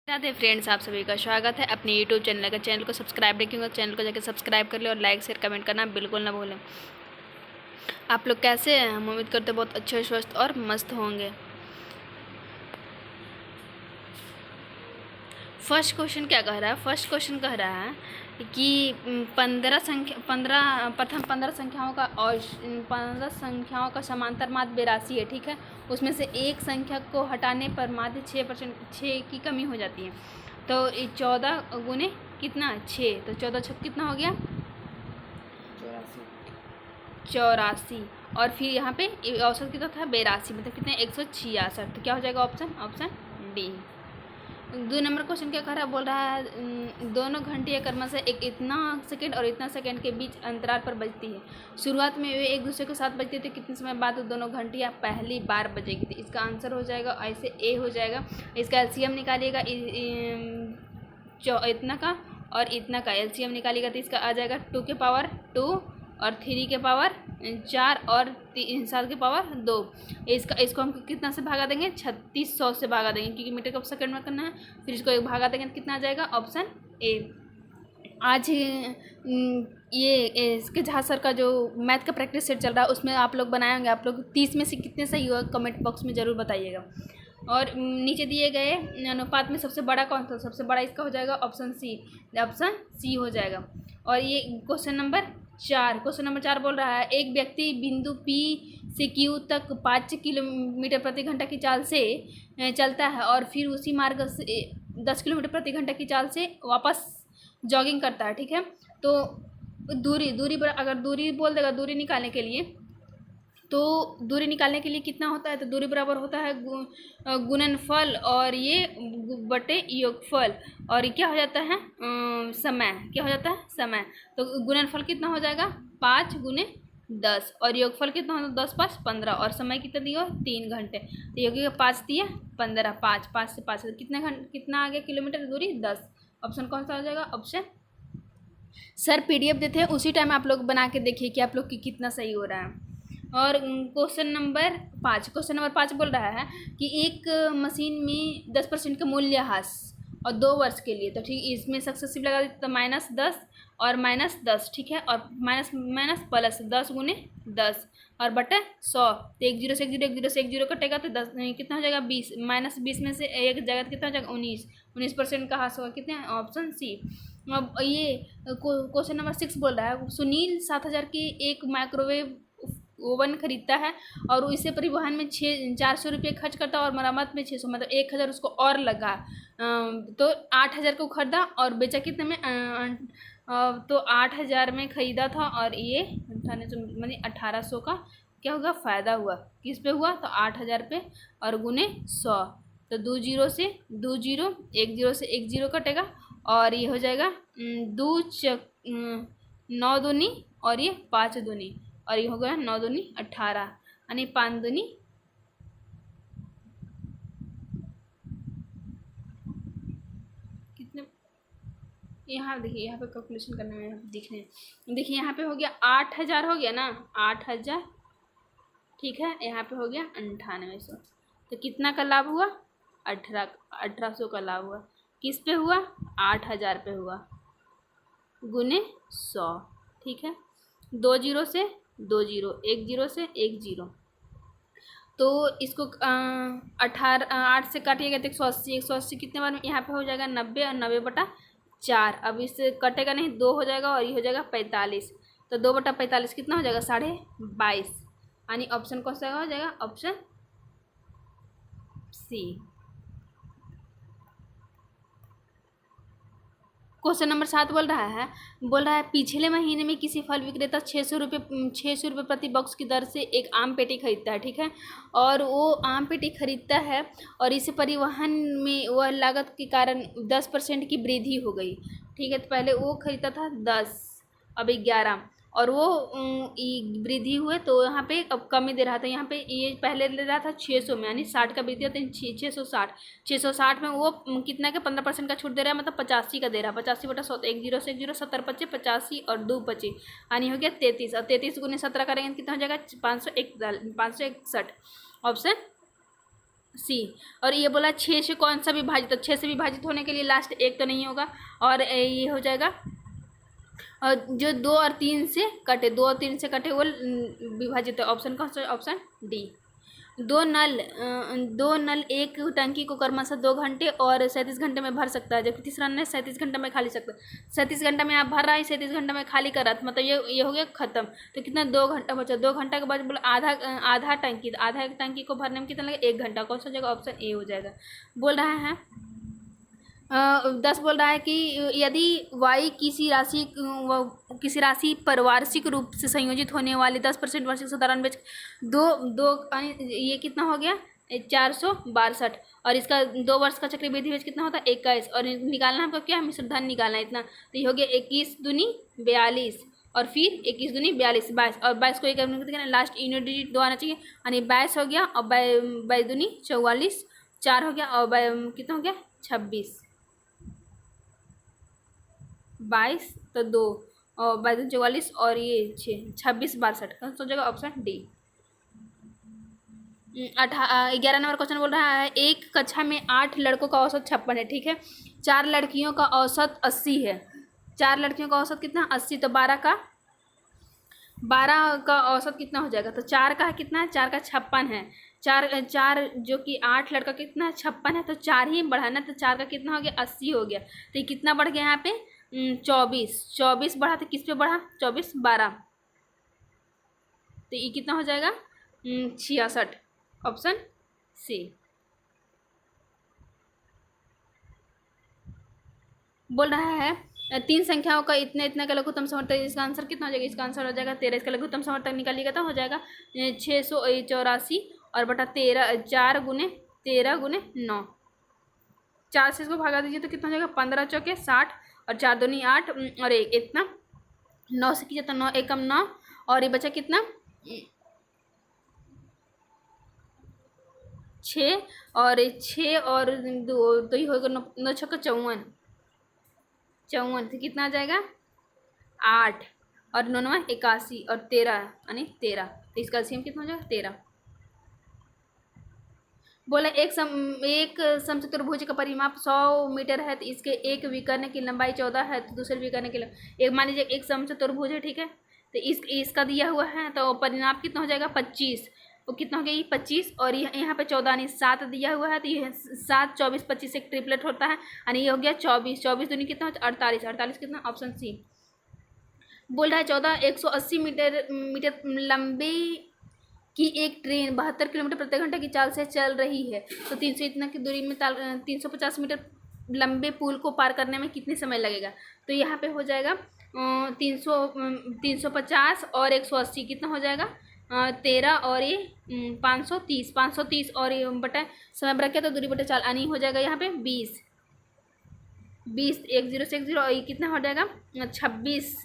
Radhe friends, आप सभी का स्वागत है अपने यूट्यूब चैनल को सब्सक्राइब रखेंगे और चैनल को जाकर सब्सक्राइब कर ले और लाइक शेयर कमेंट करना बिल्कुल ना भूलें। आप लोग कैसे हैं? हम उम्मीद करते हैं बहुत अच्छे स्वस्थ और मस्त होंगे। फर्स्ट क्वेश्चन क्या कह रहा है? फर्स्ट क्वेश्चन कह रहा है कि 15 प्रथम 15 संख्याओं का और 15 संख्याओं का समांतर माध्य 82 है। ठीक है, उसमें से एक संख्या को हटाने पर माध्य 6% की कमी हो जाती है। तो 14 गुने कितना? 6। तो 14 छक कितना हो गया? 84। और फिर यहाँ पे औसत कितना था? 82, मतलब कितने? 166। तो क्या हो जाएगा? Option D. 2 नंबर क्वेश्चन क्या कर रहा है? बोल रहा है दोनों घंटियाँ क्रमशः एक इतना सेकंड और इतना सेकंड के बीच अंतराल पर बजती है। शुरुआत में वे एक दूसरे के साथ बजती थी, कितने समय बाद दोनों घंटियाँ पहली बार बजेगी? थी इसका आंसर हो जाएगा ऐसे ए हो जाएगा। इसका एलसीएम निकालिएगा इतना का और इतना का एलसीएम निकालिएगा तो इसका आ जाएगा 2 के पावर 2 और 3 के पावर 4 और 7 के पावर 2। इसको हम कितना से भागा देंगे? 3600 से भागा देंगे, क्योंकि मीटर का सेकंड में करना है। फिर इसको एक भागा देंगे तो कितना आ जाएगा? Option A. आज ये इसके झा सर का जो मैथ का प्रैक्टिस सेट चल रहा है उसमें आप लोग बनाए होंगे। आप लोग 30 में से कितने सही हुआ कमेंट बॉक्स में ज़रूर बताइएगा। और नीचे दिए गए अनुपात में सबसे बड़ा कौन सा? सबसे बड़ा इसका हो जाएगा ऑप्शन सी हो जाएगा। और ये क्वेश्चन नंबर 4 बोल रहा है एक व्यक्ति बिंदु P से Q तक 5 किलोमीटर प्रति घंटा की चाल से चलता है और फिर उसी मार्ग से 10 किलोमीटर प्रति घंटा की चाल से वापस जॉगिंग करता है। ठीक है, तो अगर दूरी बोल देगा दूरी निकालने के लिए, तो दूरी निकालने के लिए कितना होता है? तो दूरी बराबर होता है गुणनफल और ये बटे योगफल। और ये क्या हो जाता है? समय। क्या हो जाता है? समय। तो गुणनफल कितना हो जाएगा? 5 गुने 10 और योगफल कितना होता है? 10 5 15 और समय कितना दिया? 3 घंटे। तो योगी का 5 दिया 15, 5 से 5 कितना आ गया किलोमीटर दूरी? 10। ऑप्शन कौन सा हो जाएगा? ऑप्शन सर पीडीएफ देते हैं उसी टाइम आप लोग बना के देखिए कि आप लोग की कितना सही हो रहा है। और क्वेश्चन नंबर 5 बोल रहा है कि एक मशीन में 10% का मूल्यह्रास और 2 वर्ष के लिए। तो ठीक, इसमें सक्सेसिव लगा देते तो -10 और -10। ठीक है, और माइनस प्लस 10 गुने 10 और बटा 100। तो 1 0 से 1 0 कटेगा तो 10 कितना हो जाएगा? 20। -20 में से एक जगह कितना हो जाएगा? 19% का ह्रास होगा। कितने? Option C. अब ये क्वेश्चन नंबर 6 बोल रहा है सुनील 7000 की एक माइक्रोवेव ओवन खरीदता है और इसे परिवहन में 400 रुपये खर्च करता है और मरम्मत में 600, मतलब 1000 उसको और लगा। तो 8000 को खरीदा और बेचा कितने में? तो 8000 में खरीदा था और ये 1800 का क्या होगा? फ़ायदा हुआ। किस पे हुआ? तो 8000 पे और गुने 100। तो 2 0 से 2 0 1 0 से 1 0 कटेगा और ये हो जाएगा 9 दूनी और ये 5 दूनी और ये हो गया 9 दूनी 18 यानी 5 दूनी कितने? यहाँ देखिए, यहाँ पे कैलकुलेशन करने में दिखने देखिए यहाँ पे हो गया 8000 हो गया ना, 8000। ठीक है, यहाँ पे हो गया 9800। तो कितना का लाभ हुआ? 1800 का लाभ हुआ। किस पे हुआ? 8000 पे हुआ गुने 100। ठीक है, 2 0 से 2 0 1 0 से 1 0। तो इसको 8 से काटिएगा तो 180 कितने बार में? यहाँ पे हो जाएगा 90 और 90/4। अब इससे कटेगा नहीं, 2 हो जाएगा और ये हो जाएगा 45। तो 2/45 कितना हो जाएगा? 22.5। यानी ऑप्शन कौन सा हो जाएगा? Option C. क्वेश्चन नंबर 7 बोल रहा है पिछले महीने में किसी फल विक्रेता 600 रुपये प्रति बॉक्स की दर से एक आम पेटी खरीदता है। ठीक है, और वो आम पेटी खरीदता है और इसे परिवहन में वह लागत के कारण 10% की वृद्धि हो गई। ठीक है, तो पहले वो खरीदता था 10, अब 11 और वो वृद्धि हुए तो यहाँ पे अब कमी दे रहा था। यहाँ पे ये पहले ले रहा था 600 में, यानी 60 का वृद्धि होता है 660 में वो कितना के 15% का छूट दे रहा है, मतलब 85 का दे रहा है। 85/100 1 0 से 1 0 70 25 85 और 2 25 यानी हो गया 33 और 33 गुने 17 करेंगे कितना हो जाएगा? 561। Option C. और ये बोला 6 से कौन सा विभाजित, तो 6 से विभाजित होने के लिए लास्ट एक तो नहीं होगा, और ये हो जाएगा और जो 2 और 3 से कटे, 2 और 3 से कटे वो विभाजित है। ऑप्शन कौन सा? Option D. दो नल एक टंकी को क्रमशः 2 घंटे और 37 घंटे में भर सकता है, जबकि तीसरा नल 37 घंटे में खाली सकता है। 37 घंटे में आप भर रहा है, 37 घंटे में खाली कर रहा था, मतलब ये हो गया खत्म। तो कितना? 2 घंटा बचा। 2 घंटा के बाद बोला आधा टंकी, आधा एक टंकी को भरने में कितना लगेगा? 1 घंटा। कौन सा जगह? ऑप्शन ए हो जाएगा। बोल रहा है 10 बोल रहा है कि यदि y किसी राशि पर वार्षिक रूप से संयोजित होने वाले 10% वार्षिक साधारण ब्याज दो दो ये कितना हो गया? 462। और इसका 2 वर्ष का चक्रवृद्धि ब्याज कितना होता है? 21। और निकालना हमको क्या है? मिश्र धन निकालना है इतना। तो ये हो गया 21 दूनी 42 और फिर 21 दूनी 42, 22 और 22 को एक लास्ट यूनिट डिजिट 2 आना चाहिए, यानी 22 हो गया और 22 दूनी 44, 4 हो गया और कितना हो गया? 26। 22 तो 2 और 22 44 और ये 6, 26 62 का सोचेगा ऑप्शन डी। 11 नंबर क्वेश्चन बोल रहा है एक कक्षा में 8 लड़कों का औसत 56 है, ठीक है। 4 लड़कियों का औसत 80 है। 4 लड़कियों का औसत कितना? 80। तो 12 का औसत कितना हो जाएगा? तो 4 का कितना है? 4 का 56 है। 4 जो कि 8 लड़का कितना है? 56 है, तो 4 ही बढ़ाना, तो 4 का कितना हो गया? 80 हो गया। तो ये कितना बढ़ गया यहाँ पे? 24 बढ़ा, तो किस पे बढ़ा? 24 12, तो ये कितना हो जाएगा? 66। Option C. बोल रहा है 3 संख्याओं का इतने इतना का लघुत्तम समर्थक, इसका आंसर कितना हो जाएगा? इसका आंसर हो जाएगा 13। इसका लघुत्तम समर्थक निकालिएगा तो हो जाएगा 684 और बटा 13, 4 गुने 13 गुने 9, 4 से इसको भागा दीजिए तो कितना हो जाएगा? 15 चौके 60 और 4 दूनी 8 और 1 इतना 9 से कीजिए तो 9 एकम 9 और ये बचा कितना? 6 और 6 और 2 तो ये होगा 9 6 54, तो कितना आ जाएगा? 8 और 9 9 81 और 13 यानी 13, तो इसका एलसीएम कितना हो जाएगा? 13। बोले एक समचतुर्भुज का परिमाप 100 मीटर है, तो इसके एक विकर्ण की लंबाई 14 है, तो दूसरे विकर्ण की एक मान लीजिए एक समचतुर्भुज है, ठीक है। तो इसका दिया हुआ है, तो परिमाप कितना हो जाएगा? 25। वो कितना हो गया? ये 25 और यहाँ पे 14 यानी 7 दिया हुआ है, तो ये 7 24 25 एक ट्रिपलेट होता है, यानी ये हो गया 24। 24 दूनी कितना? 48। 48 कितना? Option C. बोल रहा है 14 180 मीटर लंबे कि एक ट्रेन 72 किलोमीटर प्रति घंटा की चाल से चल रही है, तो 300 इतना की दूरी में 350 मीटर लंबे पुल को पार करने में कितने समय लगेगा? तो यहाँ पे हो जाएगा 350 और 180 कितना हो जाएगा? 13 और ये 530 और ये बटा समय बरके तो दूरी बटे चाल आनी हो जाएगा यहाँ पे 20 1 0 से 1 0 और ये कितना हो जाएगा? 26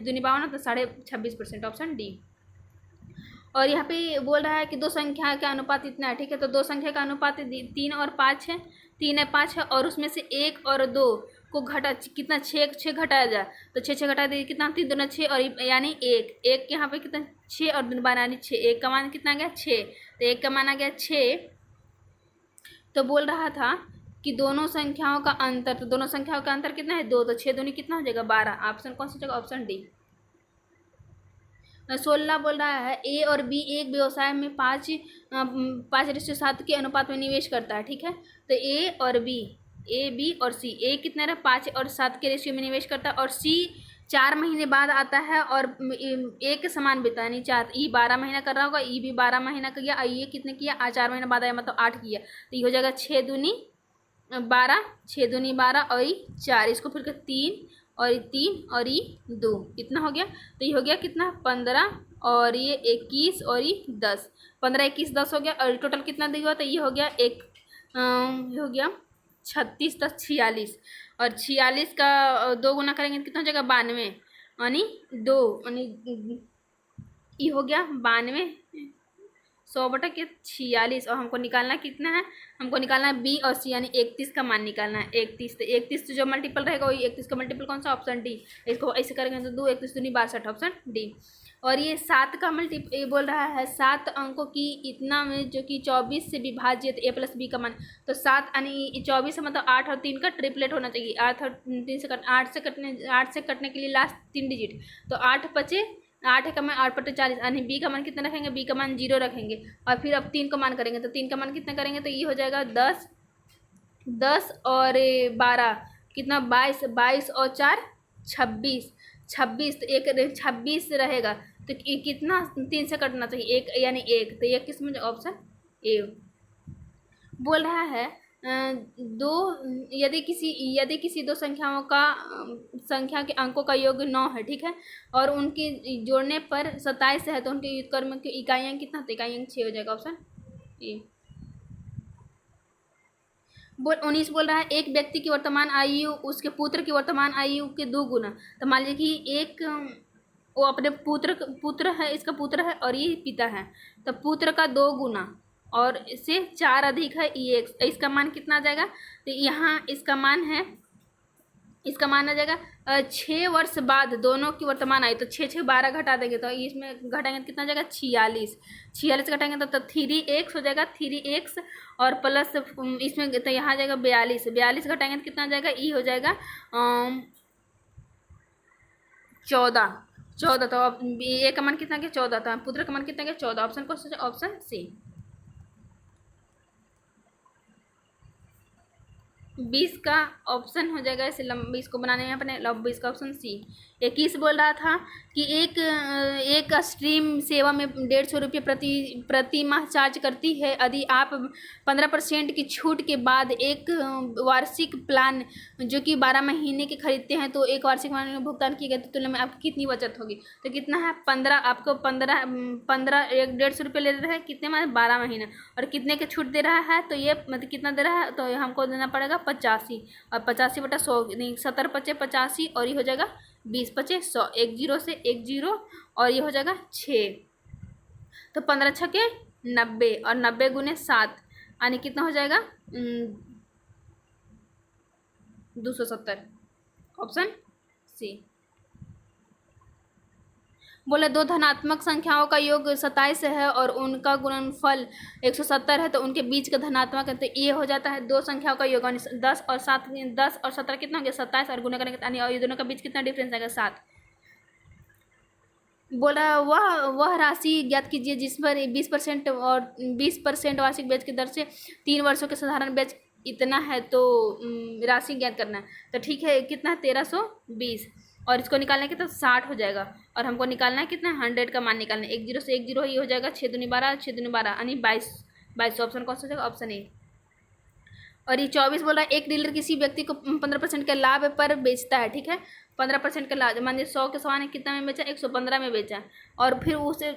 दूनी 52 तो 26.5%। Option D. और यहाँ पे बोल रहा है कि 2 संख्या का अनुपात इतना है, ठीक है। तो 2 संख्या का अनुपात 3 और 5 है, 3 है 5 है और उसमें से 1 और 2 को घटा कितना? 6 घटाया जाए, तो 6 घटा दीजिए कितना? 3 दूना 6 और यानी 1 यहाँ पे कितना? 6 और 2 यानी 6, 1 का मान कितना गया? 6, तो 1 का मान आ गया 6। तो बोल रहा था कि दोनों संख्याओं का अंतर, तो दोनों संख्याओं का अंतर कितना है? 2, तो 6 दूनी कितना हो जाएगा? 12। ऑप्शन कौन सा जगह? Option D. 16 बोल रहा है ए और बी एक व्यवसाय में 5:7 के अनुपात में निवेश करता है, ठीक है। तो ए बी और सी, ए कितना रहा? 5 और 7 के रेशियो में निवेश करता है और सी 4 महीने बाद आता है और ए के समान बेटा यानी 4, ई 12 महीना कर रहा होगा, ई भी 12 महीना का गया, ये कितने किया? 4 महीना बाद आया, मतलब 8 किया, तो ये हो जाएगा 6 दूनी 12, 6 दूनी 12 और ये 4, इसको फिर 3 और ये 3 और ये 2 कितना हो गया? तो ये हो गया कितना? 15 और ये 21 और ये 10, 15 21 10 हो गया और टोटल कितना दिया हुआ? तो ये हो गया ये हो गया 36 10 46 और 46 का 2 गुना करेंगे तो कितना हो जाएगा? 92 यानी 2 यानी ये हो गया 92 100/46 और हमको निकालना कितना है, हमको निकालना है बी और सी यानी 31 का मान निकालना है। 31 तो 31 जो मल्टीपल रहेगा वही 31 का मल्टीपल कौन सा, ऑप्शन डी। इसको ऐसे करेंगे तो 2 31 दूनी 62, ऑप्शन डी। और ये 7 का ये बोल रहा है 7 अंकों की इतना में जो कि 24 से विभाजित a + b का मान। तो 7 यानी 24 मतलब 8 और 3 का ट्रिपलेट होना चाहिए। 8 और 3 से 8 से कटने के लिए लास्ट 3 डिजिट। तो 8 बचे, 8 का मान 8/40 यानी बी का मान कितना रखेंगे, बी का मान 0 रखेंगे। और फिर अब 3 का मान करेंगे तो 3 का मान कितना करेंगे तो ये हो जाएगा 10, 10 और 12 कितना 22, 22 और 4 26, 26 तो एक 26 रहेगा। तो कितना 3 से कटना चाहिए, एक यानी एक, तो ये किस में, ऑप्शन ए। बोल रहा है दो यदि किसी दो संख्याओं का संख्या के अंकों का योग 9 है, ठीक है, और उनके जोड़ने पर 27 है तो उनके व्युत्क्रम की इकाइयाँ कितना, तो इकाइयाँ 6 हो जाएगा, ऑप्शन ए। 19 बोल रहा है एक व्यक्ति की वर्तमान आयु उसके पुत्र की वर्तमान आयु के 2 गुना। तो मान लीजिए कि एक वो अपने पुत्र है, इसका पुत्र है और ये पिता है, तो पुत्र का 2 गुना और इससे 4 अधिक है ये एक, इसका मान कितना आ जाएगा, तो यहाँ इसका मान आ जाएगा 6 वर्ष बाद दोनों की वर्तमान आयु। तो 6 6 12 घटा देंगे तो इसमें घटाएंगे तो कितना आ जाएगा 46, 46 घटाएंगे तो 3x हो जाएगा, 3x और प्लस इसमें तो यहाँ आ जाएगा 42, 42 घटाएंगे तो कितना आ जाएगा, ई हो जाएगा 14, 14। तो अब ए का मान कितना गया 14, तो पुत्र का मान कितना गया 14, ऑप्शन को ऑप्शन सी। 20 का ऑप्शन हो जाएगा इसे 20 को बनाने में अपने 20 का ऑप्शन सी। 21 बोल रहा था कि एक स्ट्रीम सेवा में 150 रुपये प्रति माह चार्ज करती है। यदि आप 15% की छूट के बाद एक वार्षिक प्लान जो कि 12 महीने के खरीदते हैं तो एक वार्षिक में भुगतान किए गए तो तुलना में आपकी कितनी बचत होगी। तो कितना है 15, आपको 15 एक 150 रुपये ले रहे हैं कितने में 12 महीने, और कितने के छूट दे रहा है तो ये मतलब कितना दे रहा है, तो हमको देना पड़ेगा 85 और 85/100 नहीं 70 × 5 = 85 और ये हो जाएगा 20 × 5 = 100, 1 0 से 1 0 और ये हो जाएगा 6। तो 15 × 6 = 90 और 90 × 7 यानी कितना हो जाएगा 270, ऑप्शन सी। बोले दो धनात्मक संख्याओं का योग 27 है और उनका गुणनफल 170 है तो उनके बीच का धनात्मक है, तो ये हो जाता है दो संख्याओं का योग 10 और 7, 10 और 17 कितना हो गया 27 और गुणा करेंगे और ये दोनों का बीच कितना डिफरेंस आएगा 7। बोला वह राशि ज्ञात कीजिए जिस पर 20% और 20% वार्षिक ब्याज की दर से 3 वर्षों के साधारण ब्याज इतना है, तो राशि ज्ञात करना है। तो ठीक है कितना है 1320 और इसको निकालने के तो 60 हो जाएगा और हमको निकालना है कितना 100 का मान निकालना है। 1 0 से 1 0 ये हो जाएगा 6 दूनी 12, 6 दूनी 12 यानी 22। ऑप्शन कौन सा हो जाएगा ऑप्शन ए। और ये 24 बोल रहा है एक डीलर किसी व्यक्ति को 15% के लाभ पर बेचता है, ठीक है 15% का लाभ, मान लीजिए 100 के सामान है कितना में बेचा 115 में बेचा और फिर उसे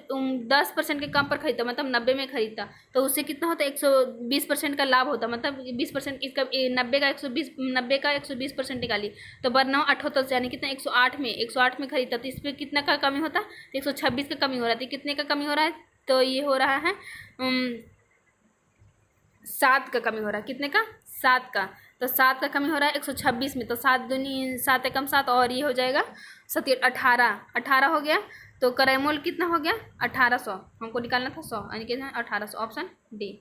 10% के कम पर खरीदता मतलब 90 में खरीदता तो उससे कितना होता है 120% का लाभ होता मतलब 20% इसका 90 का 120% निकाली तो बरना 78 से यानी कितना 108 में खरीदता तो इस पर कितना का कमी होता 126 का कमी हो रहा है। तो कितने का कमी हो रहा है तो ये हो रहा है 7 का कमी हो रहा है, कितने का 7 का, तो 7 का कमी हो रहा है 126 में, तो 7 दूनी 7 एकम 7 और ये हो जाएगा 18 हो गया। तो क्रयमूल कितना हो गया 1800, हमको निकालना था 100 यानी कितना 1800, ऑप्शन डी।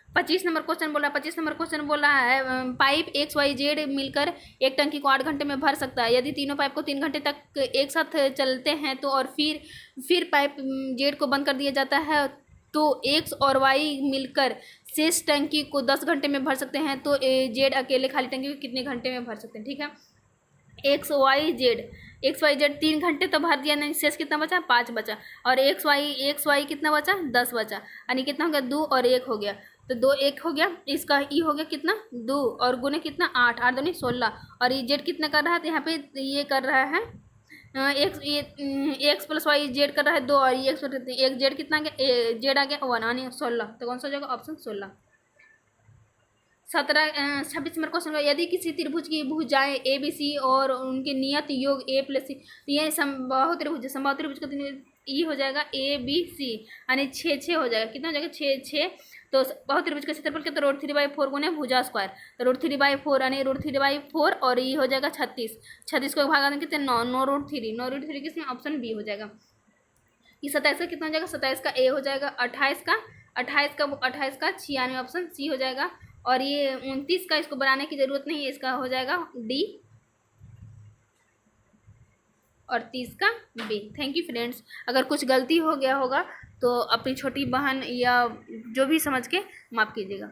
25 नंबर क्वेश्चन बोला 25 नंबर क्वेश्चन बोल रहा है पाइप XYZ मिलकर एक टंकी को 8 घंटे में भर सकता है। यदि तीनों पाइप को 3 घंटे तक एक साथ चलते हैं तो और फिर पाइप जेड को बंद कर दिया जाता है तो X और Y मिलकर शेष टंकी को 10 घंटे में भर सकते हैं, तो जेड अकेले खाली टंकी को कितने घंटे में भर सकते हैं। ठीक है एक्स वाई जेड 3 घंटे तो भर दिया, नहीं शेष कितना बचा 5 बचा और एक्स वाई कितना बचा 10 बचा यानी कितना हो गया 2 और 1 हो गया, तो 2 1 हो गया, इसका ई हो गया कितना 2 और गुने कितना 8 8 दूनी 16 और ये जेड कितना कर रहा है तो यहाँ पे ये कर रहा है एक्स प्लस वाई जेड कर रहा है 2 और ये एक जेड कितना आ गया जेड आ गया 1 यानी 16, तो कौन सा हो जाएगा ऑप्शन 16। 26 नंबर क्वेश्चन, यदि किसी त्रिभुज की भुजाएं ए बी सी और उनके नियत योग ए प्लस सी, तो ये समबाहु त्रिभुज का ई हो जाएगा ए बी सी, यानी 6 हो जाएगा। कितना हो जाएगा? 6 तो बाहु त्रिभुज का क्षेत्रफल कितना? √3/4 गुने भुजा स्क्वायर, तो √3/4 यानी √3/4 और ये हो जाएगा 36। 36 को भागा दें कितने? 9, 9√3, 9√3 किसमें? ऑप्शन बी हो जाएगा। ये 27 का कितना हो जाएगा? 27 का ए हो जाएगा। 28 का 96, ऑप्शन सी हो जाएगा। और ये 29 का इसको बनाने की जरूरत नहीं है, इसका हो जाएगा डी, और 30 का बी। Thank you friends. अगर कुछ गलती हो गया होगा तो अपनी छोटी बहन या जो भी समझ के माफ़ कीजिएगा।